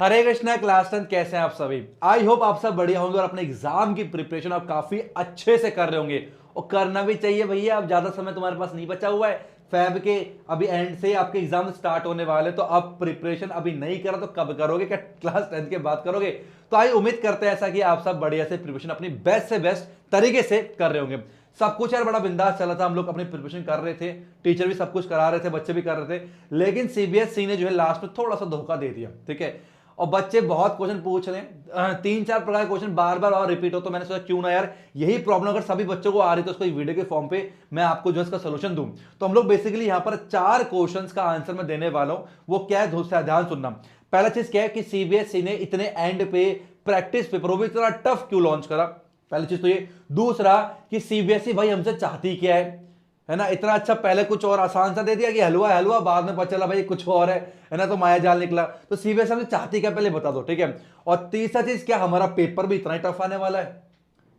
हरे Krishna class 10 कैसे हैं आप सभी। आई होप आप सब बढ़िया होंगे और अपने एग्जाम की प्रिपरेशन आप काफी अच्छे से कर रहे होंगे और करना भी चाहिए भैया। अब ज्यादा समय तुम्हारे पास नहीं बचा हुआ है। फैब के अभी एंड से आपके एग्जाम स्टार्ट होने वाले, तो अब प्रिपरेशन अभी नहीं करा तो कब करोगे? क्या क्लास 10 के बाद करोगे? तो आई उम्मीद करते हैं ऐसा कि आप सब बढ़िया से प्रिपरेशन अपनी बेस्ट से बेस्ट तरीके से कर रहे होंगे। सब कुछ यार बड़ा बिंदास चला था, हम लोग अपनी प्रिपरेशन कर रहे थे, टीचर भी सब कुछ करा रहे थे, बच्चे भी कर रहे थे। लेकिन सीबीएसई ने जो है लास्ट में थोड़ा सा धोखा दे दिया, ठीक है। और बच्चे बहुत क्वेश्चन पूछ रहे हैं, 3-4 प्रकार के क्वेश्चन बार बार और रिपीट हो। तो मैंने सोचा क्यों ना यार, यही प्रॉब्लम अगर सभी बच्चों को आ रही तो उसको वीडियो के फॉर्म पे मैं आपको जो इसका सोल्यूशन दूं। तो हम लोग बेसिकली यहां पर 4 क्वेश्चंस का आंसर मैं देने वाला हूं। वो क्या है, ध्यान सुनना। पहला चीज क्या है कि सीबीएसई ने इतने एंड पे प्रैक्टिस पेपर वो भी इतना टफ क्यों लॉन्च करा, पहली चीज तो ये। दूसरा कि सीबीएसई भाई हमसे चाहती क्या है ना। इतना अच्छा पहले कुछ और आसान सा दे दिया कि हलवा हलवा, बाद में पता चला भाई कुछ और है ना, तो माया जाल निकला। तो सीबीएसई हमसे चाहती क्या पहले बता दो, ठीक है। और तीसरा चीज क्या, हमारा पेपर भी इतना ही टफ आने वाला है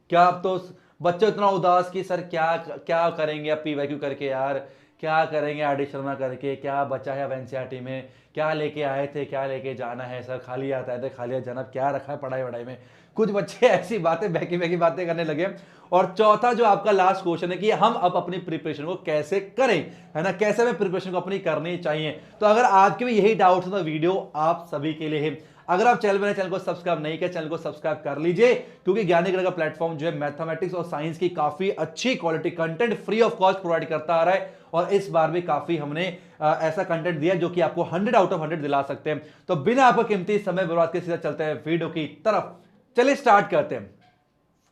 क्या? अब तो बच्चे इतना उदास कि सर क्या क्या करेंगे अब पीवाईक्यू करके यार, क्या करेंगे आर डी शर्मा करके, क्या बचा है अब एनसीईआरटी में, क्या लेके आए थे, क्या लेके जाना है सर, खाली आता है खाली जनाब, क्या रखा है पढ़ाई वढ़ाई में। कुछ बच्चे ऐसी बातें बहकी बहकी बातें करने लगे। और चौथा जो आपका लास्ट क्वेश्चन है कि हम अब अपनी प्रिपरेशन को कैसे करें, है ना, कैसे हमें प्रिपरेशन को अपनी करनी चाहिए। तो अगर आपके भी यही डाउट है तो वीडियो आप सभी के लिए है। अगर आप चैनल को सब्सक्राइब नहीं किया, चैनल को सब्सक्राइब कर लीजिए, क्योंकि ज्ञानी गढ़ का प्लेटफॉर्म जो है मैथमेटिक्स और साइंस की काफी अच्छी quality content free of cost provide करता आ रहा है। और इस बार भी काफी हमने ऐसा कंटेंट दिया जो कि आपको 100 आउट ऑफ 100 दिला सकते हैं। तो बिना आपको कीमती समय बर्बाद के सीधा चलते हैं वीडियो की तरफ। चलिए स्टार्ट करते हैं,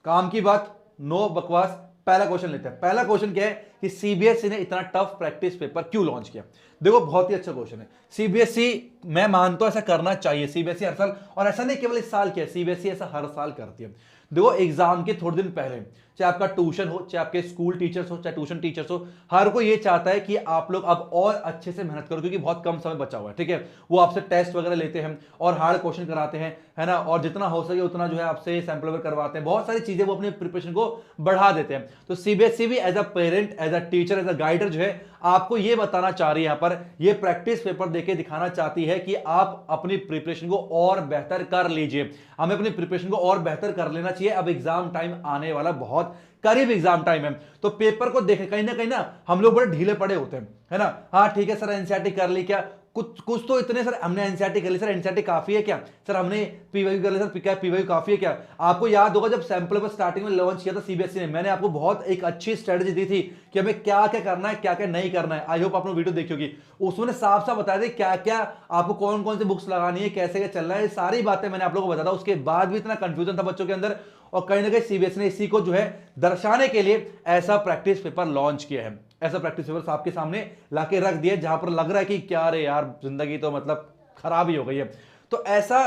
काम की बात, नो बकवास। पहला क्वेश्चन लेते हैं। पहला क्वेश्चन क्या है कि सीबीएसई ने इतना टफ प्रैक्टिस पेपर क्यों लॉन्च किया। देखो बहुत ही अच्छा क्वेश्चन है। सीबीएसई, मैं मानता हूं ऐसा करना चाहिए। सीबीएसई हर साल, और ऐसा नहीं केवल इस साल किया, सीबीएसई ऐसा हर साल करती है। देखो एग्जाम के थोड़े दिन पहले, चाहे आपका ट्यूशन हो, चाहे आपके स्कूल टीचर्स हो, चाहे ट्यूशन टीचर्स हो, हर कोई ये चाहता है कि आप लोग अब और अच्छे से मेहनत करो, क्योंकि बहुत कम समय बचा हुआ है, ठीक है। वो आपसे टेस्ट वगैरह लेते हैं और हार्ड क्वेश्चन कराते हैं, है ना, और जितना हो सके उतना जो है आपसे सैंपल वगैरह करवाते हैं, बहुत सारी चीजें वो अपनी प्रिपरेशन को बढ़ा देते हैं। तो सीबीएसई भी as a parent, as a teacher, as a guider जो है आपको ये बताना चाह रही है, यहां पर ये प्रैक्टिस पेपर देके दिखाना चाहती है कि आप अपनी प्रिपरेशन को और बेहतर कर लीजिए। हमें अपनी प्रिपरेशन को और बेहतर कर लेना चाहिए। अब एग्जाम टाइम आने वाला, बहुत करीब एग्जाम टाइम है, तो पेपर को देखे कहीं ना हम लोग बड़े ढीले पड़े होते हैं, है ना। हाँ ठीक है सर, एनसीईआरटी कर ली क्या, कुछ कुछ तो इतने सर हमने एनसीईआरटी कर ली, सर एनसीईआरटी काफी है क्या, सर हमने पीवाईक्यू कर लिया, सर क्या पीवाईक्यू काफी है क्या। आपको याद होगा जब सैंपल पर स्टार्टिंग में लॉन्च किया था सीबीएसई ने, मैंने आपको बहुत एक अच्छी स्ट्रेटजी दी थी कि हमें क्या क्या करना है, क्या क्या नहीं करना है। आई होप आपने वीडियो देखी होगी, उसमें साफ साफ बताया था क्या क्या आपको कौन कौन सी बुक्स लगानी है, कैसे क्या चलना है, सारी बातें मैंने आप लोगों को बताया था। उसके बाद भी इतना कंफ्यूजन था बच्चों के अंदर, और कहीं ना कहीं सीबीएसई ने इसी को जो है दर्शाने के लिए ऐसा प्रैक्टिस पेपर लॉन्च किया है। ऐसा प्रैक्टिस पेपर आपके सामने लाके रख दिया जहां पर लग रहा है कि क्या रे यार, जिंदगी तो मतलब खराब ही हो गई है। तो ऐसा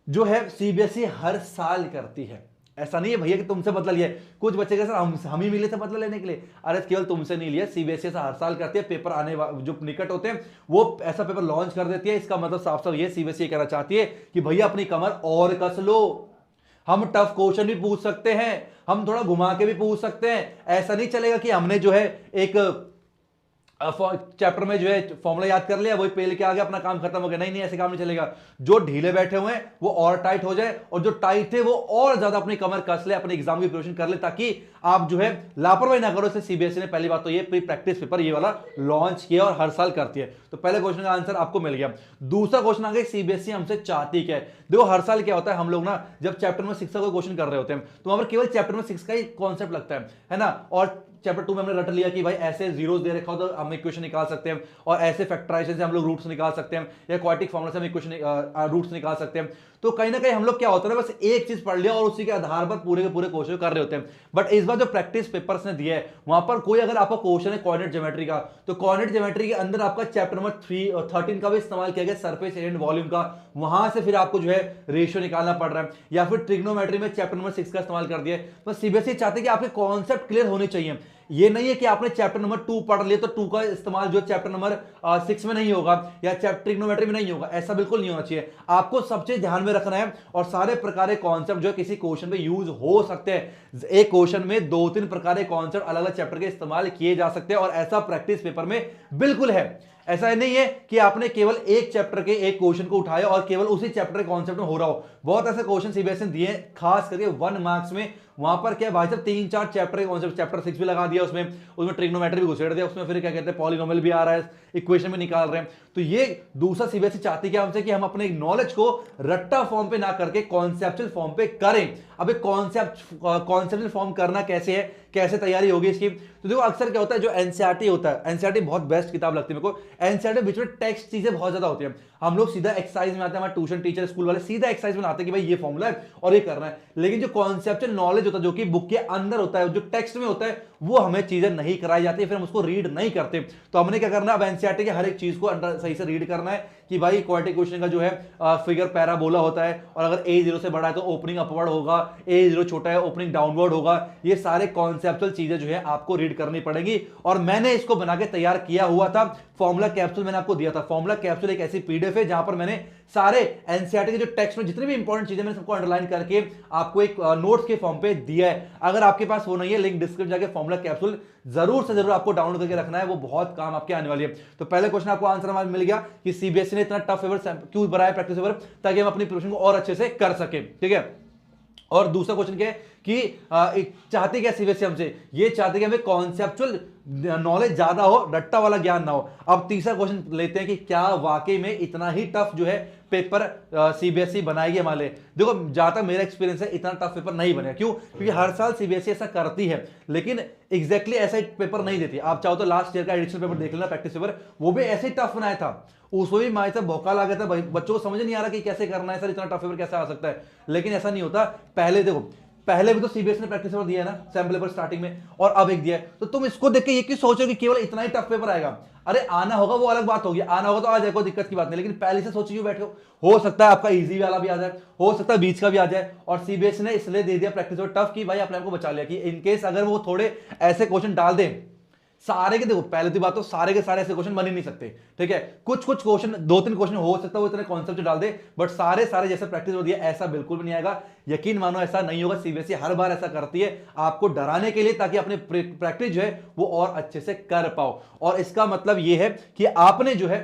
जो है सीबीएसई हर साल करती है। ऐसा नहीं है भैया कि तुमसे बदला लिया। कुछ बच्चे के सर हम ही मिले थे बदला लेने के लिए, अरे केवल तुमसे नहीं लिया, सीबीएसई ऐसा हर साल करती है। पेपर आने जो निकट होते हैं वो ऐसा पेपर लॉन्च कर देती है। इसका मतलब साफ साफ ये सीबीएसई कहना चाहती है कि भैया अपनी कमर और कस लो, हम टफ क्वेश्चन भी पूछ सकते हैं, हम थोड़ा घुमा के भी पूछ सकते हैं। ऐसा नहीं चलेगा कि हमने जो है एक चैप्टर में जो है फॉर्मूला याद कर लिया, वही पे लेके आ गया, अपना काम खत्म हो गया। नहीं नहीं, ऐसे काम नहीं चलेगा। जो ढीले बैठे हुए हैं वो और टाइट हो जाए, और जो टाइट थे वो और ज्यादा अपनी कमर कस ले, अपने एग्जाम की प्रिपरेशन कर ले, ताकि आप जो है लापरवाही ना करो। इससे सीबीएसई ने पहली बात तो ये प्री प्रैक्टिस पेपर ये वाला लॉन्च किया और हर साल करती है। तो पहले क्वेश्चन का आंसर आपको मिल गया। दूसरा क्वेश्चन आ गया सीबीएसई हमसे चाहती क्या है। देखो हर साल क्या होता है, हम लोग ना जब चैप्टर में 6 का कोई क्वेश्चन कर रहे होते हैं तो वहां पर केवल चैप्टर में 6 का ही कॉन्सेप्ट लगता है ना। और चैप्टर 2 में हमने रट लिया कि भाई ऐसे जीरोस दे रखा हो तो हम इक्वेशन निकाल सकते हैं, और ऐसे फैक्टराइजेशन से हम लोग रूट्स निकाल सकते हैं, या क्वाड्रेटिक फार्मूला से हम इक्वेशन रूट्स निकाल सकते हैं। तो कहीं ना कहीं हम लोग क्या होता है, बस एक चीज पढ़ लिया और उसी के आधार पर पूरे के पूरे क्वेश्चन कर रहे होते हैं। बट इस बार जो प्रैक्टिस पेपर्स ने दिया है वहां पर कोई अगर आपका क्वेश्चन है कोऑर्डिनेट ज्योमेट्री का, तो कोऑर्डिनेट ज्योमेट्री के अंदर आपका चैप्टर नंबर 3 और 13 का भी इस्तेमाल किया गया, सरफेस एरिया एंड वॉल्यूम का। वहां से फिर आपको जो है रेशियो निकालना पड़ रहा है, या फिर ट्रिग्नोमेट्री में चैप्टर नंबर 6 का इस्तेमाल कर दिया। बस सीबीएसई चाहते हैं कि आपके कॉन्सेप्ट क्लियर होने चाहिए। ये नहीं है कि आपने चैप्टर नंबर 2 पढ़ लिया तो 2 का इस्तेमाल जो चैप्टर नंबर 6 में नहीं होगा, या चैप्टर ट्रिग्नोमेट्री में नहीं होगा। ऐसा बिल्कुल नहीं होना चाहिए। आपको सब चीज ध्यान में रखना है, और सारे प्रकार के कॉन्सेप्ट जो किसी क्वेश्चन में यूज हो सकते हैं। एक क्वेश्चन में 2-3 प्रकार के कॉन्सेप्ट अलग अलग चैप्टर के इस्तेमाल किए जा सकते हैं, और ऐसा प्रैक्टिस पेपर में बिल्कुल है। ऐसा नहीं है कि आपने केवल एक चैप्टर के एक क्वेश्चन को उठाया और केवल उसी चैप्टर के कॉन्सेप्ट में हो रहा हो। बहुत ऐसे क्वेश्चन सीबीएसई ने दिए, खास करके 1 मार्क्स में। वहां पर क्या भाई साहब 3-4 चैप्टर के कॉन्सेप्ट, चैप्टर 6 भी लगा दिया उसमें ट्रिग्नोमेट्री भी घुसेड़ दिया उसमें, फिर क्या कहते हैं पॉलिनोमियल भी आ रहा है, इक्वेशन भी निकाल रहे हैं। तो ये दूसरा सीबीएसई चाहती है हमसे कि हम अपने नॉलेज को रट्टा फॉर्म पे ना करके कॉन्सेप्चुअल फॉर्म पे करें। अब कॉन्सेप्चुअल फॉर्म करना कैसे है, कैसे तैयारी होगी इसकी? तो देखो अक्सर क्या होता है, जो एनसीईआरटी होता है, एनसीईआरटी बहुत बेस्ट किताब लगती है मेरे को। एनसीईआरटी बीच में टेक्स्ट चीजें बहुत ज्यादा होती है, हम लोग सीधा एक्सरसाइज में आते हैं, हमारे ट्यूशन टीचर स्कूल वाले सीधा एक्सरसाइज में आते हैं कि भाई ये फॉर्मूला है और ये करना है। लेकिन जो कॉन्सेप्चुअल नॉलेज होता है, जो कि बुक के अंदर होता है, जो टेक्स्ट में होता है, वो हमें चीजें नहीं कराई जाती है, फिर हम उसको रीड नहीं करते। तो हमने क्या करना है, अब एनसीईआरटी के हर एक चीज को सही से रीड करना है कि भाई क्वाड्रेटिक इक्वेशन का जो है फिगर पैराबोला होता है, और अगर a0 से बड़ा है तो ओपनिंग अपवर्ड होगा, a0 छोटा है ओपनिंग डाउनवर्ड होगा। ये सारे कॉन्सेप्चुअल चीजें जो है आपको रीड करनी पड़ेगी। और मैंने इसको बना के तैयार किया हुआ था, फॉर्मूला कैप्सूल मैंने आपको दिया था। फॉर्मूला कैप्सूल एक ऐसी पीडीएफ है जहां पर मैंने सारे एनसीईआरटी के जो टेक्स्ट में जितनी भी इंपॉर्टेंट चीजें मैंने सबको अंडरलाइन करके आपको एक नोट्स के फॉर्म पे दिया है। अगर आपके पास वो नहीं है, लिंक डिस्क्रिप्शन जाके फॉर्मूला कैप्सूल जरूर से जरूर आपको डाउनलोड करके रखना है, वो बहुत काम आपके आने वाली है। तो पहले क्वेश्चन आपको आंसर हमारा मिल गया कि सीबीएसई ने इतना टफ पेपर क्यों बनाया प्रैक्टिस पेपर, ताकि हम अपनी प्रिपरेशन को और अच्छे से कर सके। ठीक है, और दूसरा क्वेश्चन क्या है कि चाहते क्या सीबीएसई हमसे, ये चाहते कि हमें कॉन्सेप्चुअल नॉलेज ज्यादा हो, रट्टा वाला ज्ञान ना हो। अब तीसरा क्वेश्चन लेते हैं कि क्या वाकई में इतना ही टफ जो है पेपर सीबीएसई बनाएगी हमारे लिए। देखो जहां तक मेरा एक्सपीरियंस है, इतना टफ पेपर नहीं बनेगा। क्यों? क्योंकि हर साल सीबीएसई ऐसा करती है, लेकिन एग्जैक्टली ऐसा पेपर नहीं देती। आप चाहो तो लास्ट ईयर का एडिशनल पेपर देख लेना, प्रैक्टिस पेपर, वो भी ऐसे ही टफ बनाया था। उसमें भी माए साहब भौकाल आ गया था, बच्चों को समझ नहीं आ रहा कि कैसे करना है सर, इतना टफ पेपर कैसे आ सकता है। लेकिन ऐसा नहीं होता। पहले देखो, पहले भी तो सीबीएसई ने प्रैक्टिस पेपर दिया है ना, सैंपल पेपर स्टार्टिंग में, और अब एक दिया है। तो तुम इसको देख के ये क्यों सोचो कि केवल इतना ही टफ पेपर आएगा? अरे आना होगा वो अलग बात होगी, आना होगा तो आ जाए, कोई दिक्कत की बात नहीं। लेकिन पहले से सोच क्यों बैठे हो सकता है आपका इजी वाला भी आ जाए, हो सकता है बीच का भी आ जाए। और सीबीएसई ने इसलिए दे दिया प्रैक्टिस पेपर टफ कि भाई अपने आपको बचा लिया कि इनकेस अगर वो थोड़े ऐसे क्वेश्चन डाल दें सारे के, देखो पहले की बात तो सारे के सारे ऐसे क्वेश्चन बन ही नहीं सकते। ठीक है, कुछ क्वेश्चन, 2-3 क्वेश्चन हो सकता है वो इतने कॉन्सेप्ट डाल दे, बट सारे जैसे प्रैक्टिस हो दिया ऐसा बिल्कुल भी नहीं आएगा। यकीन मानो ऐसा नहीं होगा। सीबीएसई हर बार ऐसा करती है आपको डराने के लिए, ताकि अपनी प्रैक्टिस जो है वो और अच्छे से कर पाओ। और इसका मतलब ये है कि आपने जो है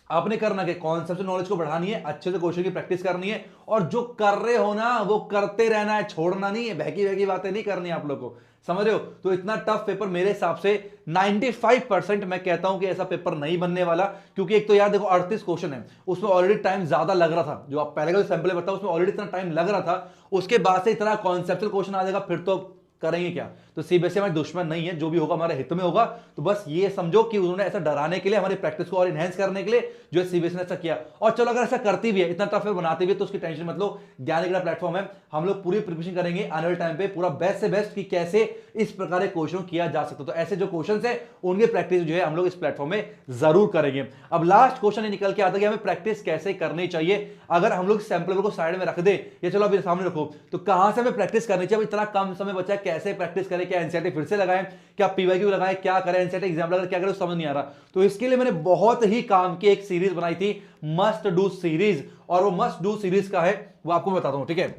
आपने करना कि कॉन्सेप्ट नॉलेज को बढ़ानी है, अच्छे से क्वेश्चन की प्रैक्टिस करनी है, और जो कर रहे हो ना वो करते रहना है, छोड़ना नहीं है, बहकी बहकी बातें नहीं करनी आप लोग को, समझ रहे हो? तो इतना टफ पेपर मेरे हिसाब से 95% मैं कहता हूं कि ऐसा पेपर नहीं बनने वाला। क्योंकि एक तो यार देखो 38 क्वेश्चन है, उसमें ऑलरेडी टाइम ज्यादा लग रहा था। जो आप पहले का सैंपल पेपर था उसमें ऑलरेडी इतना टाइम लग रहा था, उसके बाद से इतना कॉन्सेप्चुअल क्वेश्चन आ जाएगा, फिर तो करेंगे क्या? तो सीबीएसई हमारे दुश्मन नहीं है, जो भी होगा हमारे हित में होगा। तो बस ये समझो कि उन्होंने ऐसा डराने के लिए, हमारी प्रैक्टिस को और इनहेंस करने के लिए जो है सीबीएसई ने ऐसा किया। और चलो अगर ऐसा करती भी है, इतना टफ बनाती भी है, तो उसकी टेंशन मत लो, ज्ञान प्लेटफॉर्म है, हम लोग पूरी प्रिपरेशन करेंगे आने वाले टाइम पे, पूरा बेस्ट से बेस्ट कि कैसे इस प्रकार के क्वेश्चन किया जा सकता है। तो ऐसे जो क्वेश्चन है उनकी प्रैक्टिस जो है हम लोग इस प्लेटफॉर्म में जरूर करेंगे। अब लास्ट क्वेश्चन ये निकल के आता है कि हमें प्रैक्टिस कैसे करनी चाहिए। अगर हम लोग सैंपल को साइड में रख दे, ये चलो अभी सामने रखो, तो कहां से हमें प्रैक्टिस करनी चाहिए? इतना कम समय बचा है, कैसे प्रैक्टिस करें? क्या एनसीईआरटी फिर से लगाएं, क्या पीवाईक्यू लगाएं, क्या करें? एनसीईआरटी एग्जाम लगा क्या करें समझ नहीं आ रहा। तो इसके लिए मैंने बहुत ही काम की एक सीरीज बनाई थी, मस्ट डू सीरीज। और वो मस्ट डू सीरीज का है वो आपको बताता हूं। ठीक है,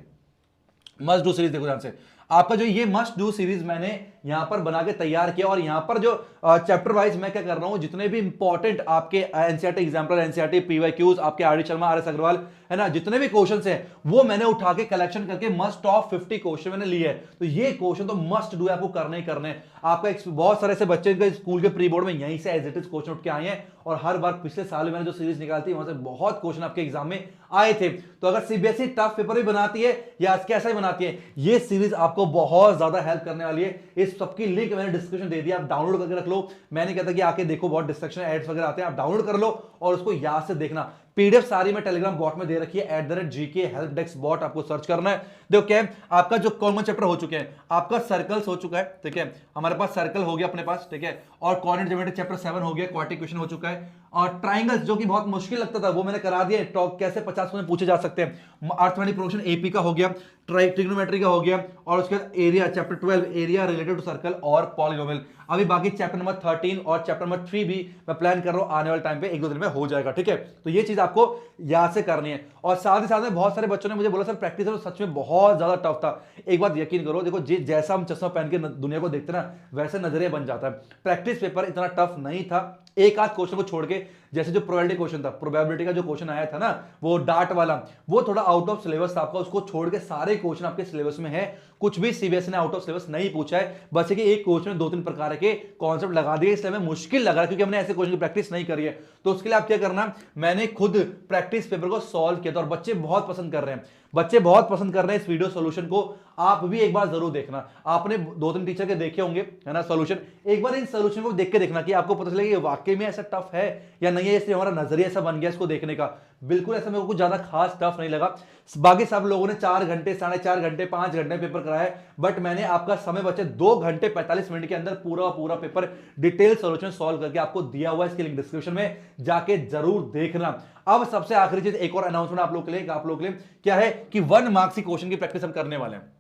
मस्ट डू सीरीज देखो ध्यान से। आपका जो ये मस्ट डू सीरीज मैंने यहां पर बना के तैयार किया, और यहां पर जो चैप्टर वाइज मैं क्या कर रहा हूं, जितने भी इंपॉर्टेंट आपके एनसीईआरटी एग्जाम्पल, एनसीईआरटी पीवाईक्यूज, आपके R D Sharma, R S Agarwal है ना, जितने भी क्वेश्चंस हैं वो मैंने उठा के कलेक्शन करके मस्ट ऑफ 50 क्वेश्चन मैंने लिए हैं। तो ये क्वेश्चन तो मस्ट डू आपको करने ही करने। आपका बहुत सारे ऐसे बच्चे के स्कूल के प्री बोर्ड में यहीं से एज इट इज क्वेश्चन उठ के आए हैं, और हर बार पिछले साल मैंने जो सीरीज निकालती है वहां से बहुत क्वेश्चन आपके एग्जाम में आए थे। तो अगर सीबीएसई टफ पेपर भी बनाती है या कैसा ही बनाती है, ये सीरीज आपको बहुत ज्यादा हेल्प करने वाली है। इस सबकी लिंक मैंने डिस्क्रिप्शन दे दिया, आप डाउनलोड करके रख लो। मैंने कहता कि आके देखो, बहुत डिस्ट्रक्शन एड्स वगैरह आते हैं, आप डाउनलोड कर लो और उसको याद से देखना। पीडीएफ सारी मैं टेलीग्राम बॉट में दे रखी है, @GK हेल्प डेस्क बॉट, आपको सर्च करना है। देखो क्या है, आपका जो कॉमन चैप्टर हो चुके हैं, आपका सर्कल्स हो चुका है, ठीक है, हमारे पास सर्कल हो गया अपने पास, ठीक है, और कोऑर्डिनेट ज्योमेट्री चैप्टर 7 हो गया, क्वाड्रेटिक इक्वेशन हो चुका है, और ट्राइंगल्स जो कि बहुत मुश्किल लगता था वो मैंने करा दिया। टॉप कैसे 50 में पूछे जा सकते हैं। अर्थमेटिक प्रोजेक्शन एपी का हो गया, ट्रिग्नोमेट्री का हो गया, और उसके बाद area chapter 12 area related to circle और पॉलिनोमियल। अभी बाकी चैप्टर नंबर 13 और चैप्टर नंबर 3 भी मैं प्लान कर रहा हूं आने वाले टाइम पे 1-2 दिन में हो जाएगा। ठीक है, तो ये चीज आपको याद से करनी है। और साथ ही साथ में बहुत सारे बच्चों ने मुझे बोला सर प्रैक्टिस तो सच में बहुत ज्यादा टफ था। एक बात यकीन करो, देखो जैसा हम चश्मा पहन के दुनिया को देखते ना, वैसे नजरिया बन जाता है। प्रैक्टिस पेपर इतना टफ नहीं था, एक आध क्वेश्चन को छोड़ के, जैसे जो प्रोबेबिलिटी क्वेश्चन था, प्रोबेबिलिटी का जो क्वेश्चन आया था ना, वो डार्ट वाला, वो थोड़ा आउट ऑफ सिलेबस था आपका, उसको छोड़ के सारे क्वेश्चन आपके सिलेबस में है। कुछ भी सीबीएसई ने आउट ऑफ सिलेबस नहीं पूछा है, बस कि एक क्वेश्चन में 2-3 प्रकार के कॉन्सेप्ट लगा दिए, इसलिए हमें मुश्किल लग रहा है क्योंकि हमने ऐसे क्वेश्चन की प्रैक्टिस नहीं करी है। तो उसके लिए आप क्या करना, मैंने खुद प्रैक्टिस पेपर को सॉल्व किया था और बच्चे बहुत पसंद कर रहे हैं, बच्चे बहुत पसंद कर रहे हैं इस वीडियो सॉल्यूशन को। आप भी एक बार जरूर देखना, आपने 2-3 टीचर के देखे होंगे है ना सॉल्यूशन, एक बार इन सॉल्यूशन को देख के देखना कि आपको पता चलेगा ये वाकई में ऐसा टफ है या नहीं है, इसलिए हमारा नजरिया ऐसा बन गया इसको देखने का। बिल्कुल ऐसा मेरे को कुछ ज्यादा खास टफ नहीं लगा। बाकी सब लोगों ने 4 घंटे, 4.5 घंटे, 5 घंटे पेपर कराया है, बट मैंने आपका समय बचे 2 घंटे 45 मिनट के अंदर पूरा पेपर डिटेल सॉल्यूशन सॉल्व करके आपको दिया हुआ है। इसके लिंक डिस्क्रिप्शन में जाके जरूर देखना। अब सबसे आखिरी चीज, एक और अनाउंसमेंट आप लोग के लिए क्या है कि 1 मार्क्स की क्वेश्चन की प्रैक्टिस हम करने वाले हैं।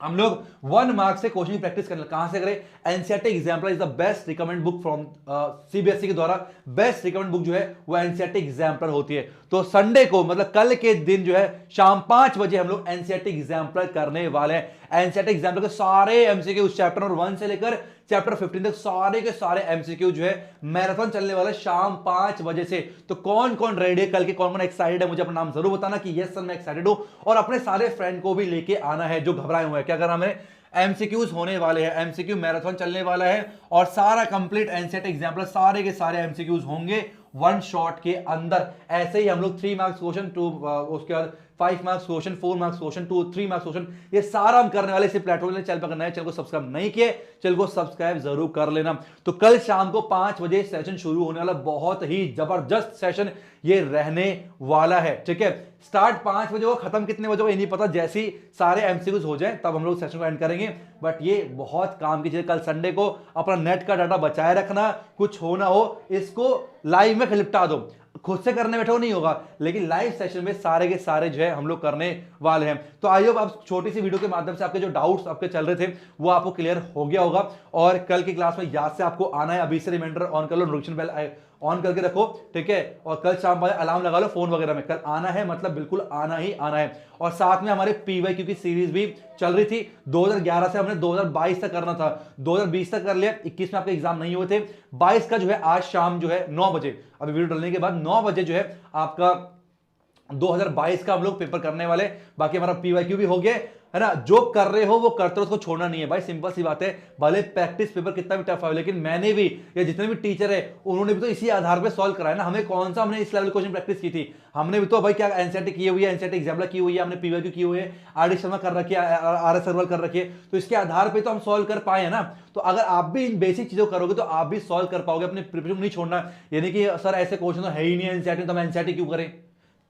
हम लोग 1 मार्क से क्वेश्चन की प्रैक्टिस करने, कहां से करें, NCERT exemplar is the best recommend book from CBSE के द्वारा। बेस्ट रिकमेंड बुक जो है वो एनसीईआरटी एग्जाम्पलर होती है। तो संडे को मतलब कल के दिन जो है शाम 5 बजे हम लोग एनसीईआरटी एग्जाम्पलर करने वाले हैं। एनसीईआरटी एग्जाम्पलर के सारे एमसीक्यू उस चैप्टर नंबर 1 से लेकर चैप्टर 15 तक सारे के सारे एमसीक्यू जो है मैराथन चलने वाला है शाम 5 बजे से। तो कौन कौन रेडी है कल के, कौन कौन एक्साइटेड है, मुझे अपना नाम जरूर बताना कि यस सर मैं एक्साइटेड हूं, और अपने सारे फ्रेंड को भी लेके आना है जो घबराए हुए हैं। क्या करना है, एमसीक्यूज होने वाले हैं, एमसीक्यू मैराथन चलने वाला है और सारा कंप्लीट एनसीईआरटी एग्जाम्पलर सारे के सारे एमसीक्यूज होंगे 1 शॉट के अंदर। ऐसे ही हम लोग 3 मार्क्स क्वेश्चन, 2 उसके बाद 5 marks question, 4 marks question, 3 marks question, ये सारा हम करने वाले इसी प्लेटफॉर्म में। चैनल पर करना है, चैनल को सब्सक्राइब नहीं किए, चैनल को सब्सक्राइब जरूर कर लेना। तो कल शाम को 5 बजे सेशन शुरू होने वाला, बहुत ही जबरदस्त सेशन ये रहने वाला है, ठीक है। स्टार्ट 5 बजे हो, खत्म कितने बजे हो ये नहीं पता, जैसे ही सारे एमसीक्यूज हो जाए तब हम लोग सेशन को एंड करेंगे। बट ये बहुत काम की चीज, कल संडे को अपना नेट का डाटा बचाए रखना, कुछ हो ना हो इसको लाइव में निपटा दो। खुद से करने बैठो नहीं होगा, लेकिन लाइव सेशन में सारे के सारे जो है हम लोग करने वाले हैं। तो आई होप आप छोटी सी वीडियो के माध्यम से आपके जो डाउट्स आपके चल रहे थे वो आपको क्लियर हो गया होगा। और कल की क्लास में याद से आपको आना है, अभी से रिमाइंडर ऑन कर लो, नोटिफिकेशन बेल ऑन करके रखो, ठीक है। और कल शाम वाले अलार्म लगा लो फोन वगैरह में, कल आना है, मतलब बिल्कुल आना ही आना है। और साथ में हमारे पीवाईक्यू की सीरीज भी चल रही थी, 2011 से हमने 2022 तक करना था, 2020 तक कर लिया, 21 में आपके एग्जाम नहीं हुए थे। 22 का जो है आज शाम जो है 9 बजे, अभी वीडियो डालने के बाद 9 बजे जो है आपका 2022 का हम लोग पेपर करने वाले। बाकी हमारा पीवाईक्यू भी हो गया है ना, जो कर रहे हो वो करते रहो, उसको छोड़ना नहीं है भाई, सिंपल सी बात है। भले प्रैक्टिस पेपर कितना भी टफ है, लेकिन मैंने भी या जितने भी टीचर है उन्होंने भी तो इसी आधार पे सॉल्व कराया ना। हमें कौन सा, हमने इस लेवल क्वेश्चन प्रैक्टिस की थी, हमने भी तो भाई क्या एनसीईआरटी की हुई है, एनसीईआरटी एग्जाम्पलर की हुई है, हमने पीवाईक्यू की हुई है, आर डी शर्मा कर रखी है, आर एस अग्रवाल कर रखी है, तो इसके आधार पर तो हम सॉल्व कर पाए ना। तो अगर आप भी इन बेसिक चीजों करोगे तो आप भी सॉल्व कर पाओगे, अपने प्रिपरेशन नहीं छोड़ना। यानी कि सर ऐसे क्वेश्चन तो है ही नहीं एनसीईआरटी, तो हम एनसीईआरटी क्यों करें,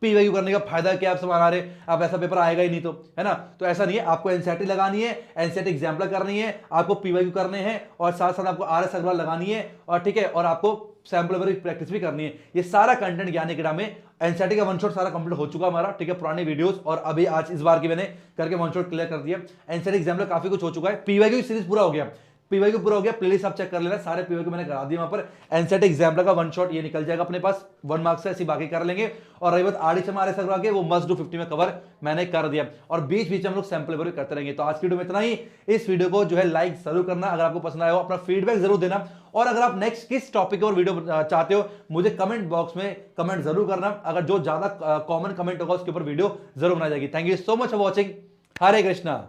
पीवाईक्यू करने का फायदा क्या, आप समान आ रहे, आप ऐसा पेपर आएगा ही नहीं, तो है ना। तो ऐसा नहीं है, आपको एनसीईआरटी लगानी है, एनसीईआरटी एग्जाम्पलर करनी है, आपको पीवाईक्यू करने हैं, और साथ साथ आपको आर एस अग्रवाल लगानी है, और ठीक है, और आपको सैंपल पेपर की प्रैक्टिस भी करनी है। ये सारा कंटेंट ज्ञान अकेडमी में एनसीईआरटी का 1 शॉट सारा कंप्लीट हो चुका हमारा, ठीक है, पुराने वीडियोस और अभी आज इस बार की मैंने करके 1 शॉट क्लियर कर दिया। एनसीईआरटी एग्जाम्पलर काफी कुछ हो चुका है, पीवाईक्यू सीरीज पूरा हो गया, पीवाईक्यू पूरा हो गया, प्लेलिस्ट आप चेक कर लेना, सारे पीवाईक्यू मैंने करा दिए वहां पर। एनसीईआरटी एग्जाम्पलर का 1 शॉट ये निकल जाएगा अपने पास 1 मार्क्स से, ऐसी बाकी कर लेंगे। और रही बात R D R S Agarwal के, वो मस्ट डू 50 में कवर मैंने कर दिया, और बीच बीच में हम लोग सैंपल पेपर करते रहेंगे। तो आज की वीडियो में इतना ही। इस वीडियो को जो है लाइक जरूर करना, अगर आपको पसंद आया हो अपना फीडबैक जरूर देना, और अगर आप नेक्स्ट किस टॉपिक और वीडियो चाहते हो मुझे कमेंट बॉक्स में कमेंट जरूर करना, अगर जो ज्यादा कॉमन कमेंट होगा उसके ऊपर वीडियो जरूर बनाई जाएगी। Thank you so much for watching. Hare Krishna.